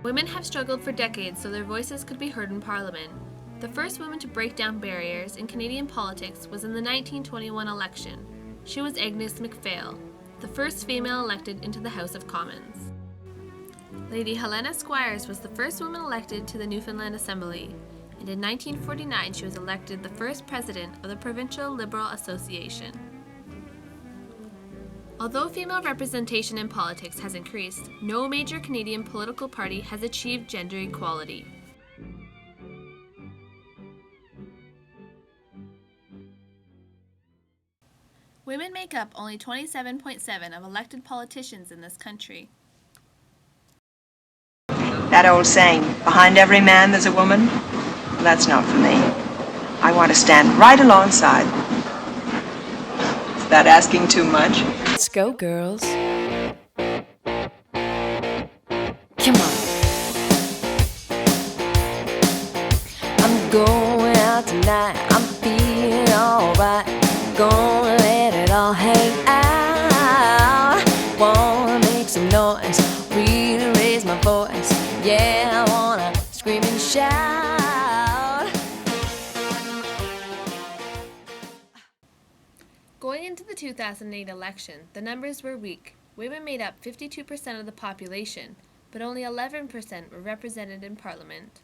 Women have struggled for decades so their voices could be heard in Parliament. The first woman to break down barriers in Canadian politics was in the 1921 election. She was Agnes MacPhail, the first female elected into the House of Commons. Lady Helena Squires was the first woman elected to the Newfoundland Assembly, and in 1949 she was elected the first president of the Provincial Liberal Association. Although female representation in politics has increased, no major Canadian political party has achieved gender equality. Women make up only 27.7% of elected politicians in this country. That old saying, behind every man there's a woman, well, that's not for me. I want to stand right alongside. Is that asking too much? Let's go, girls. Come on. I'm going out tonight. I'm feeling alright. Gonna let it all hang out. Wanna make some noise, really raise my voice. Yeah, I wanna scream and shout. Going into the 2008 election, the numbers were weak. Women made up 52% of the population, but only 11% were represented in Parliament.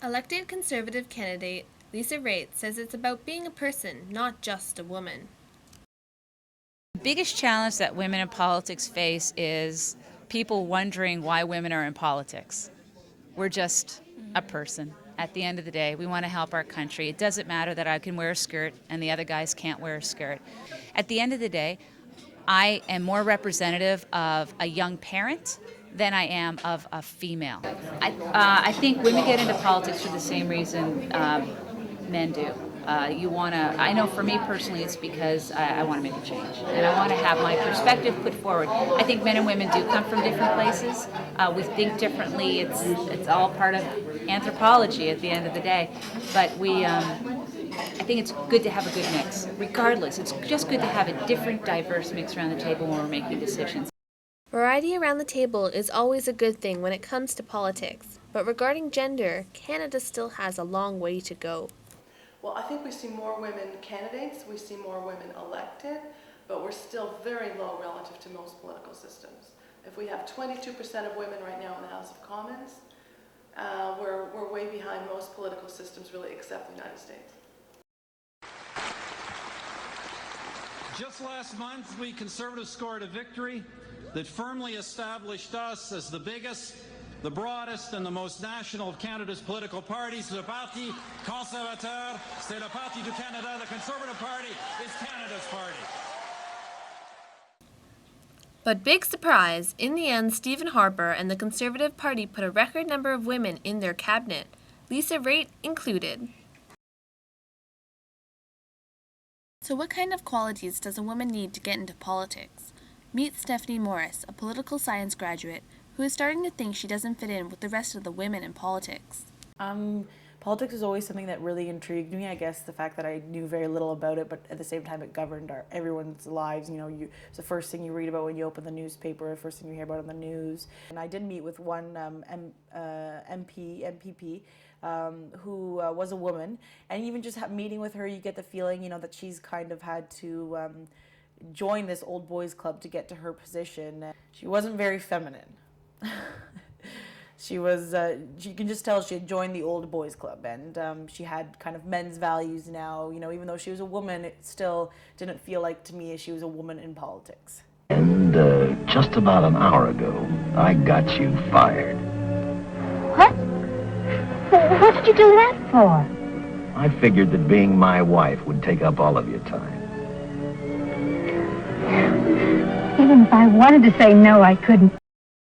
Elected Conservative candidate Lisa Raitt says it's about being a person, not just a woman. The biggest challenge that women in politics face is people wondering why women are in politics. We're just a person. At the end of the day, we want to help our country. It doesn't matter that I can wear a skirt and the other guys can't wear a skirt. At the end of the day, I am more representative of a young parent than I am of a female. I think women get into politics for the same reason men do. I know for me personally it's because I want to make a change and I want to have my perspective put forward. I think men and women do come from different places. We think differently. It's all part of anthropology at the end of the day. But I think it's good to have a good mix. Regardless, it's just good to have a different, diverse mix around the table when we're making decisions. Variety around the table is always a good thing when it comes to politics, but regarding gender, Canada still has a long way to go. Well, I think we see more women candidates, we see more women elected, but we're still very low relative to most political systems. If we have 22% of women right now in the House of Commons, we're way behind most political systems really except the United States. Just last month, we Conservatives scored a victory that firmly established us as the biggest, the broadest and the most national of Canada's political parties. Le Parti conservateur, c'est le Parti du Canada. The Conservative Party is Canada's party. But big surprise, in the end, Stephen Harper and the Conservative Party put a record number of women in their cabinet, Lisa Raitt included. So what kind of qualities does a woman need to get into politics? Meet Stephanie Morris, a political science graduate, who is starting to think she doesn't fit in with the rest of the women in politics. Politics is always something that really intrigued me. I guess the fact that I knew very little about it, but at the same time it governed everyone's lives. You know, it's the first thing you read about when you open the newspaper, the first thing you hear about on the news. And I did meet with one MPP, who was a woman, and even just meeting with her, you get the feeling, that she's kind of had to join this old boys club to get to her position. She wasn't very feminine. She was, you can just tell she had joined the old boys club, and she had kind of men's values now. Even though she was a woman, it still didn't feel like to me she was a woman in politics. And just about an hour ago, I got you fired. What? What did you do that for? I figured that being my wife would take up all of your time. Even if I wanted to say no, I couldn't.